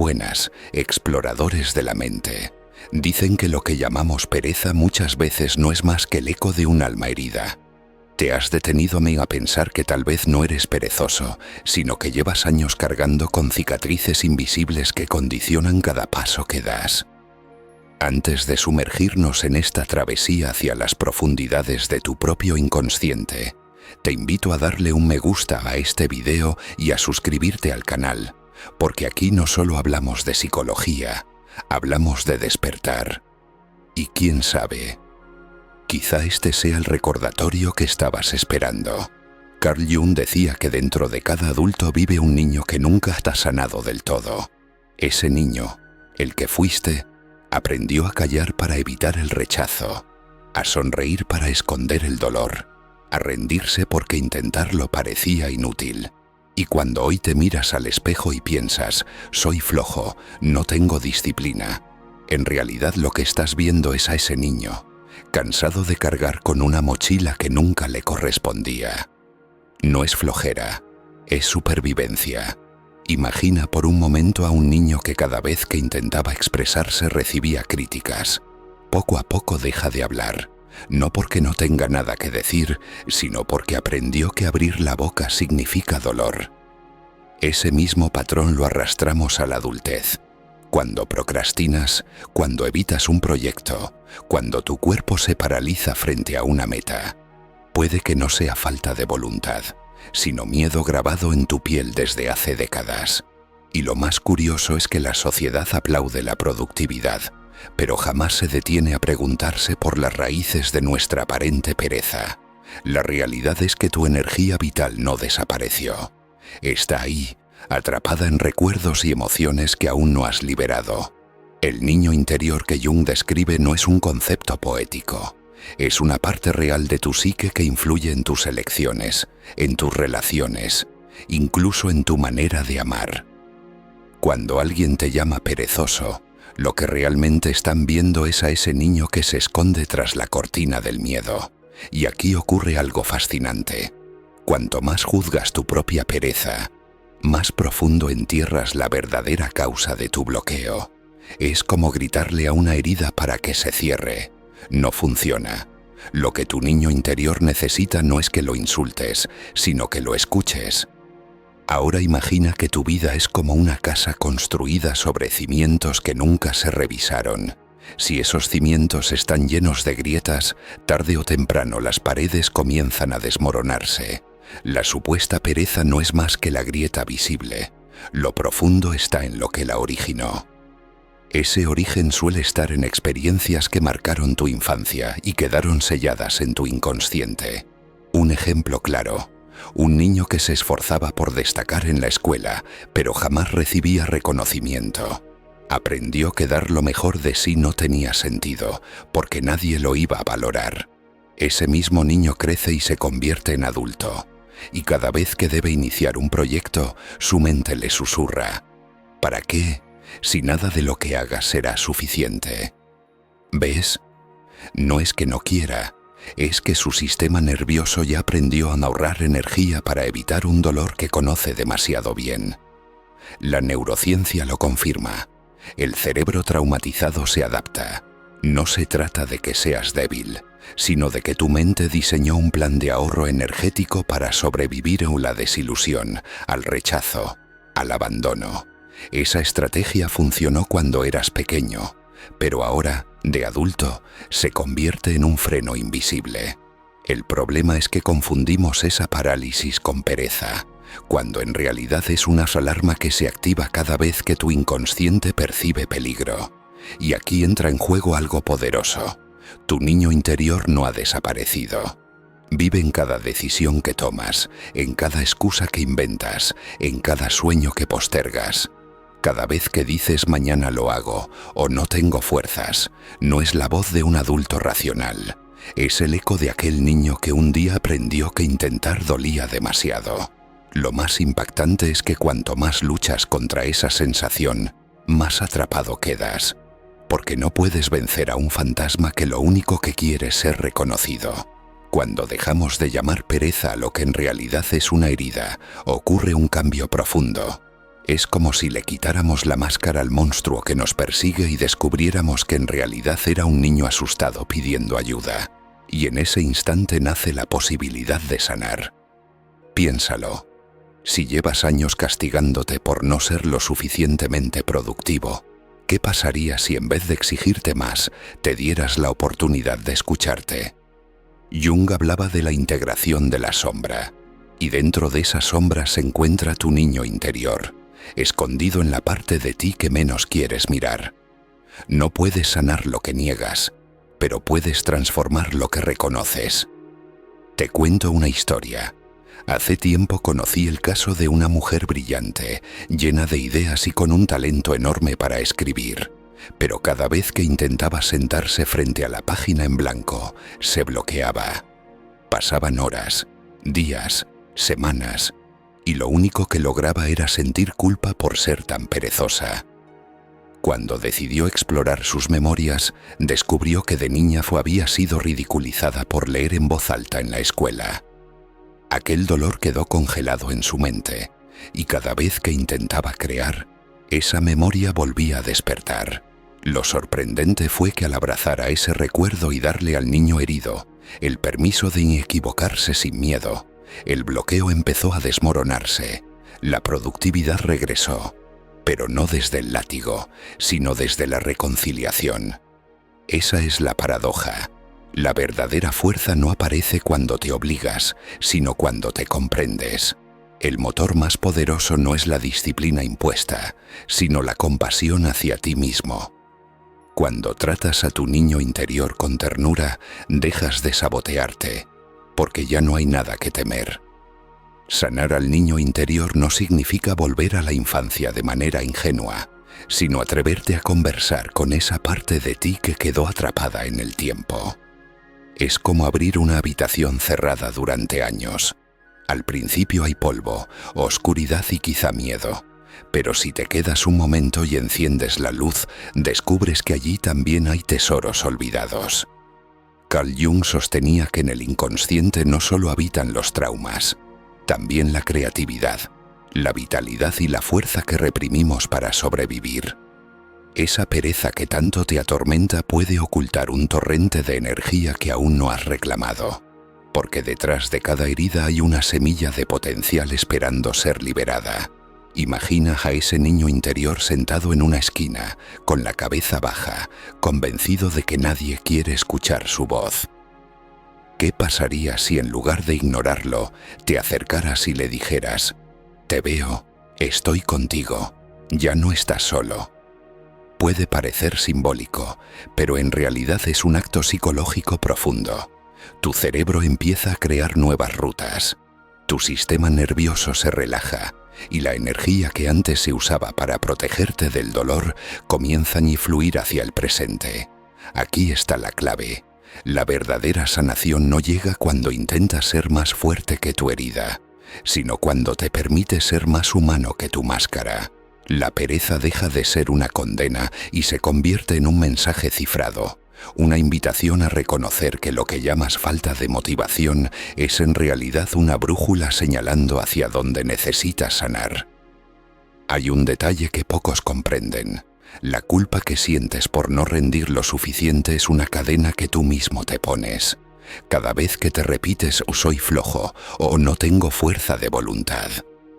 buenas, exploradores de la mente. Dicen que lo que llamamos pereza muchas veces no es más que el eco de un alma herida. ¿Te has detenido a pensar que tal vez no eres perezoso, sino que llevas años cargando con cicatrices invisibles que condicionan cada paso que das? Antes de sumergirnos en esta travesía hacia las profundidades de tu propio inconsciente, te invito a darle un me gusta a este video y a suscribirte al canal, porque aquí no solo hablamos de psicología, hablamos de despertar. Y quién sabe, quizá este sea el recordatorio que estabas esperando. Carl Jung decía que dentro de cada adulto vive un niño que nunca está sanado del todo. Ese niño, el que fuiste, aprendió a callar para evitar el rechazo, a sonreír para esconder el dolor, a rendirse porque intentarlo parecía inútil. Y cuando hoy te miras al espejo y piensas, soy flojo, no tengo disciplina, en realidad lo que estás viendo es a ese niño, cansado de cargar con una mochila que nunca le correspondía. No es flojera, es supervivencia. Imagina por un momento a un niño que cada vez que intentaba expresarse recibía críticas. Poco a poco deja de hablar, no porque no tenga nada que decir, sino porque aprendió que abrir la boca significa dolor. Ese mismo patrón lo arrastramos a la adultez. Cuando procrastinas, cuando evitas un proyecto, cuando tu cuerpo se paraliza frente a una meta. Puede que no sea falta de voluntad, sino miedo grabado en tu piel desde hace décadas. Y lo más curioso es que la sociedad aplaude la productividad, pero jamás se detiene a preguntarse por las raíces de nuestra aparente pereza. La realidad es que tu energía vital no desapareció. Está ahí, atrapada en recuerdos y emociones que aún no has liberado. El niño interior que Jung describe no es un concepto poético. Es una parte real de tu psique que influye en tus elecciones, en tus relaciones, incluso en tu manera de amar. Cuando alguien te llama perezoso, lo que realmente están viendo es a ese niño que se esconde tras la cortina del miedo. Y aquí ocurre algo fascinante. Cuanto más juzgas tu propia pereza, más profundo entierras la verdadera causa de tu bloqueo. Es como gritarle a una herida para que se cierre. No funciona. Lo que tu niño interior necesita no es que lo insultes, sino que lo escuches. Ahora imagina que tu vida es como una casa construida sobre cimientos que nunca se revisaron. Si esos cimientos están llenos de grietas, tarde o temprano las paredes comienzan a desmoronarse. La supuesta pereza no es más que la grieta visible. Lo profundo está en lo que la originó. Ese origen suele estar en experiencias que marcaron tu infancia y quedaron selladas en tu inconsciente. Un ejemplo claro, un niño que se esforzaba por destacar en la escuela, pero jamás recibía reconocimiento. Aprendió que dar lo mejor de sí no tenía sentido, porque nadie lo iba a valorar. Ese mismo niño crece y se convierte en adulto, y cada vez que debe iniciar un proyecto, su mente le susurra: ¿para qué? Si nada de lo que hagas será suficiente. ¿Ves? No es que no quiera, es que su sistema nervioso ya aprendió a ahorrar energía para evitar un dolor que conoce demasiado bien. La neurociencia lo confirma. El cerebro traumatizado se adapta. No se trata de que seas débil, sino de que tu mente diseñó un plan de ahorro energético para sobrevivir a la desilusión, al rechazo, al abandono. Esa estrategia funcionó cuando eras pequeño, pero ahora, de adulto, se convierte en un freno invisible. El problema es que confundimos esa parálisis con pereza, cuando en realidad es una alarma que se activa cada vez que tu inconsciente percibe peligro. Y aquí entra en juego algo poderoso. Tu niño interior no ha desaparecido. Vive en cada decisión que tomas, en cada excusa que inventas, en cada sueño que postergas. Cada vez que dices mañana lo hago o no tengo fuerzas, no es la voz de un adulto racional. Es el eco de aquel niño que un día aprendió que intentar dolía demasiado. Lo más impactante es que cuanto más luchas contra esa sensación, más atrapado quedas. Porque no puedes vencer a un fantasma que lo único que quiere es ser reconocido. Cuando dejamos de llamar pereza a lo que en realidad es una herida, ocurre un cambio profundo. Es como si le quitáramos la máscara al monstruo que nos persigue y descubriéramos que en realidad era un niño asustado pidiendo ayuda. Y en ese instante nace la posibilidad de sanar. Piénsalo. Si llevas años castigándote por no ser lo suficientemente productivo, ¿qué pasaría si en vez de exigirte más, te dieras la oportunidad de escucharte? Jung hablaba de la integración de la sombra, y dentro de esa sombra se encuentra tu niño interior, escondido en la parte de ti que menos quieres mirar. No puedes sanar lo que niegas, pero puedes transformar lo que reconoces. Te cuento una historia. Hace tiempo conocí el caso de una mujer brillante, llena de ideas y con un talento enorme para escribir. Pero cada vez que intentaba sentarse frente a la página en blanco, se bloqueaba. Pasaban horas, días, semanas, y lo único que lograba era sentir culpa por ser tan perezosa. Cuando decidió explorar sus memorias, descubrió que de niña había sido ridiculizada por leer en voz alta en la escuela. Aquel dolor quedó congelado en su mente, y cada vez que intentaba crear, esa memoria volvía a despertar. Lo sorprendente fue que al abrazar a ese recuerdo y darle al niño herido el permiso de equivocarse sin miedo, el bloqueo empezó a desmoronarse, la productividad regresó, pero no desde el látigo, sino desde la reconciliación. Esa es la paradoja. La verdadera fuerza no aparece cuando te obligas, sino cuando te comprendes. El motor más poderoso no es la disciplina impuesta, sino la compasión hacia ti mismo. Cuando tratas a tu niño interior con ternura, dejas de sabotearte, porque ya no hay nada que temer. Sanar al niño interior no significa volver a la infancia de manera ingenua, sino atreverte a conversar con esa parte de ti que quedó atrapada en el tiempo. Es como abrir una habitación cerrada durante años. Al principio hay polvo, oscuridad y quizá miedo, pero si te quedas un momento y enciendes la luz, descubres que allí también hay tesoros olvidados. Carl Jung sostenía que en el inconsciente no solo habitan los traumas, también la creatividad, la vitalidad y la fuerza que reprimimos para sobrevivir. Esa pereza que tanto te atormenta puede ocultar un torrente de energía que aún no has reclamado, porque detrás de cada herida hay una semilla de potencial esperando ser liberada. Imagina a ese niño interior sentado en una esquina, con la cabeza baja, convencido de que nadie quiere escuchar su voz. ¿Qué pasaría si en lugar de ignorarlo, te acercaras y le dijeras: «Te veo, estoy contigo, ya no estás solo»? Puede parecer simbólico, pero en realidad es un acto psicológico profundo. Tu cerebro empieza a crear nuevas rutas. Tu sistema nervioso se relaja y la energía que antes se usaba para protegerte del dolor comienza a fluir hacia el presente. Aquí está la clave. La verdadera sanación no llega cuando intentas ser más fuerte que tu herida, sino cuando te permites ser más humano que tu máscara. La pereza deja de ser una condena y se convierte en un mensaje cifrado, una invitación a reconocer que lo que llamas falta de motivación es en realidad una brújula señalando hacia dónde necesitas sanar. Hay un detalle que pocos comprenden. La culpa que sientes por no rendir lo suficiente es una cadena que tú mismo te pones. Cada vez que te repites «soy flojo» o «no tengo fuerza de voluntad»,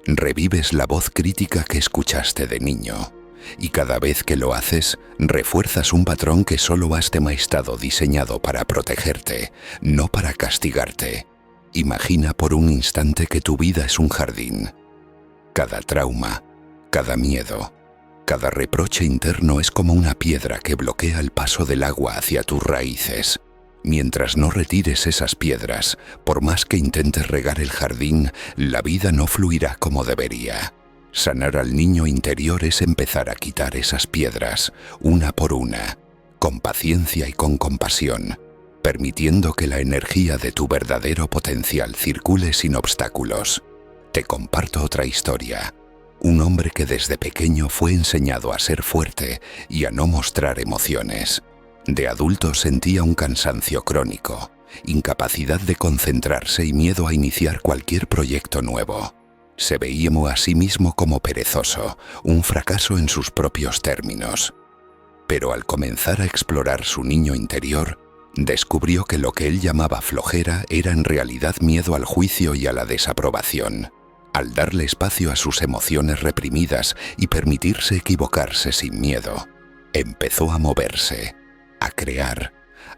revives la voz crítica que escuchaste de niño. Y cada vez que lo haces, refuerzas un patrón que solo has estado diseñado para protegerte, no para castigarte. Imagina por un instante que tu vida es un jardín. Cada trauma, cada miedo, cada reproche interno es como una piedra que bloquea el paso del agua hacia tus raíces. Mientras no retires esas piedras, por más que intentes regar el jardín, la vida no fluirá como debería. Sanar al niño interior es empezar a quitar esas piedras, una por una, con paciencia y con compasión, permitiendo que la energía de tu verdadero potencial circule sin obstáculos. Te comparto otra historia. Un hombre que desde pequeño fue enseñado a ser fuerte y a no mostrar emociones. De adulto sentía un cansancio crónico, incapacidad de concentrarse y miedo a iniciar cualquier proyecto nuevo. Se veía a sí mismo como perezoso, un fracaso en sus propios términos. Pero al comenzar a explorar su niño interior, descubrió que lo que él llamaba flojera era en realidad miedo al juicio y a la desaprobación. Al darle espacio a sus emociones reprimidas y permitirse equivocarse sin miedo, empezó a moverse, a crear,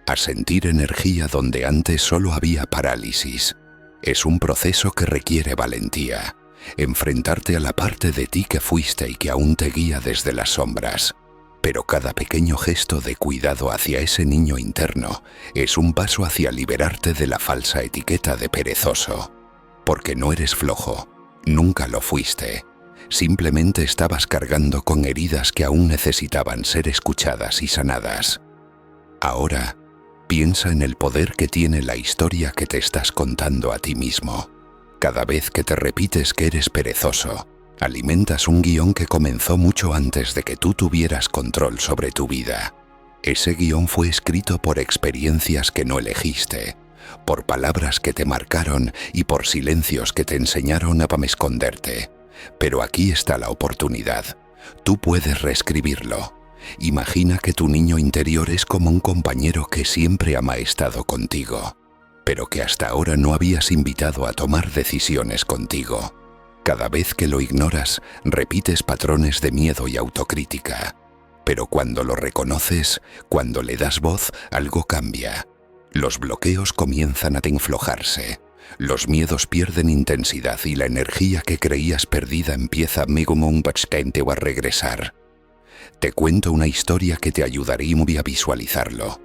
a sentir energía donde antes solo había parálisis. Es un proceso que requiere valentía, enfrentarte a la parte de ti que fuiste y que aún te guía desde las sombras. Pero cada pequeño gesto de cuidado hacia ese niño interno es un paso hacia liberarte de la falsa etiqueta de perezoso. Porque no eres flojo, nunca lo fuiste. Simplemente estabas cargando con heridas que aún necesitaban ser escuchadas y sanadas. Ahora, piensa en el poder que tiene la historia que te estás contando a ti mismo. Cada vez que te repites que eres perezoso, alimentas un guión que comenzó mucho antes de que tú tuvieras control sobre tu vida. Ese guión fue escrito por experiencias que no elegiste, por palabras que te marcaron y por silencios que te enseñaron a esconderte. Pero aquí está la oportunidad. Tú puedes reescribirlo. Imagina que tu niño interior es como un compañero que siempre ha estado contigo, pero que hasta ahora no habías invitado a tomar decisiones contigo. Cada vez que lo ignoras, repites patrones de miedo y autocrítica. Pero cuando lo reconoces, cuando le das voz, algo cambia. Los bloqueos comienzan a enflojarse. Los miedos pierden intensidad y la energía que creías perdida empieza a regresar. Te cuento una historia que te ayudaría a visualizarlo.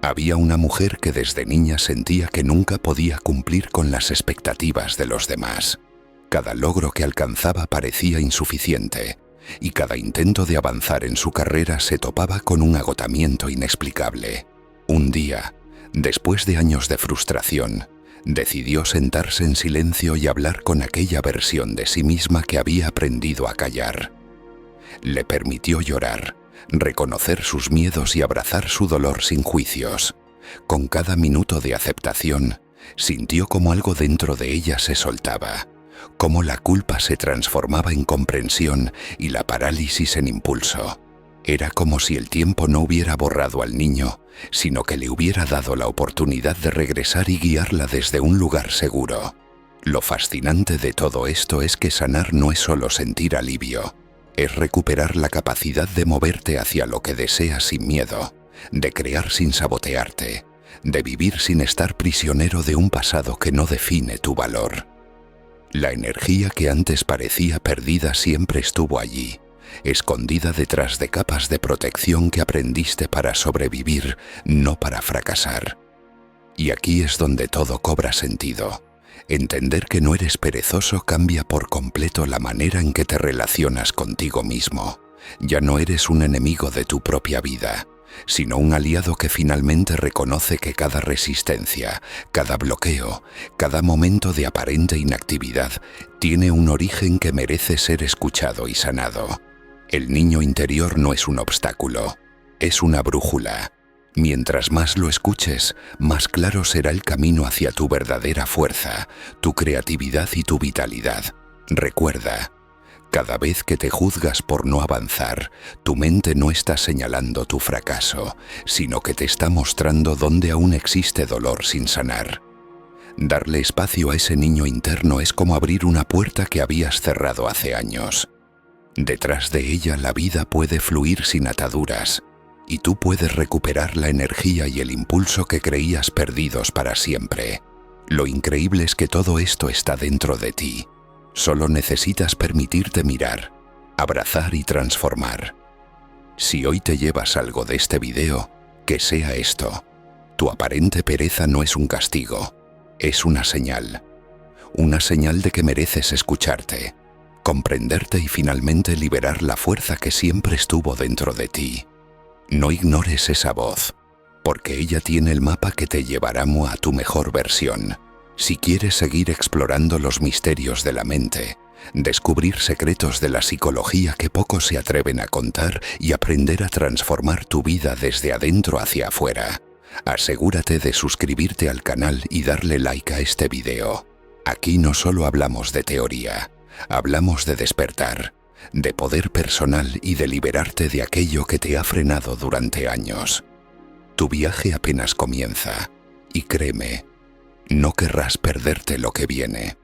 Había una mujer que desde niña sentía que nunca podía cumplir con las expectativas de los demás. Cada logro que alcanzaba parecía insuficiente, y cada intento de avanzar en su carrera se topaba con un agotamiento inexplicable. Un día, después de años de frustración, decidió sentarse en silencio y hablar con aquella versión de sí misma que había aprendido a callar. Le permitió llorar, reconocer sus miedos y abrazar su dolor sin juicios. Con cada minuto de aceptación, sintió como algo dentro de ella se soltaba, como la culpa se transformaba en comprensión y la parálisis en impulso. Era como si el tiempo no hubiera borrado al niño, sino que le hubiera dado la oportunidad de regresar y guiarla desde un lugar seguro. Lo fascinante de todo esto es que sanar no es solo sentir alivio, es recuperar la capacidad de moverte hacia lo que deseas sin miedo, de crear sin sabotearte, de vivir sin estar prisionero de un pasado que no define tu valor. La energía que antes parecía perdida siempre estuvo allí, escondida detrás de capas de protección que aprendiste para sobrevivir, no para fracasar. Y aquí es donde todo cobra sentido. Entender que no eres perezoso cambia por completo la manera en que te relacionas contigo mismo. Ya no eres un enemigo de tu propia vida, sino un aliado que finalmente reconoce que cada resistencia, cada bloqueo, cada momento de aparente inactividad tiene un origen que merece ser escuchado y sanado. El niño interior no es un obstáculo, es una brújula. Mientras más lo escuches, más claro será el camino hacia tu verdadera fuerza, tu creatividad y tu vitalidad. Recuerda, cada vez que te juzgas por no avanzar, tu mente no está señalando tu fracaso, sino que te está mostrando dónde aún existe dolor sin sanar. Darle espacio a ese niño interno es como abrir una puerta que habías cerrado hace años. Detrás de ella la vida puede fluir sin ataduras, y tú puedes recuperar la energía y el impulso que creías perdidos para siempre. Lo increíble es que todo esto está dentro de ti. Solo necesitas permitirte mirar, abrazar y transformar. Si hoy te llevas algo de este video, que sea esto. Tu aparente pereza no es un castigo, es una señal. Una señal de que mereces escucharte, comprenderte y finalmente liberar la fuerza que siempre estuvo dentro de ti. No ignores esa voz, porque ella tiene el mapa que te llevará a tu mejor versión. Si quieres seguir explorando los misterios de la mente, descubrir secretos de la psicología que pocos se atreven a contar y aprender a transformar tu vida desde adentro hacia afuera, asegúrate de suscribirte al canal y darle like a este video. Aquí no solo hablamos de teoría, Hablamos de despertar, de poder personal y de liberarte de aquello que te ha frenado durante años. Tu viaje apenas comienza, y créeme, no querrás perderte lo que viene.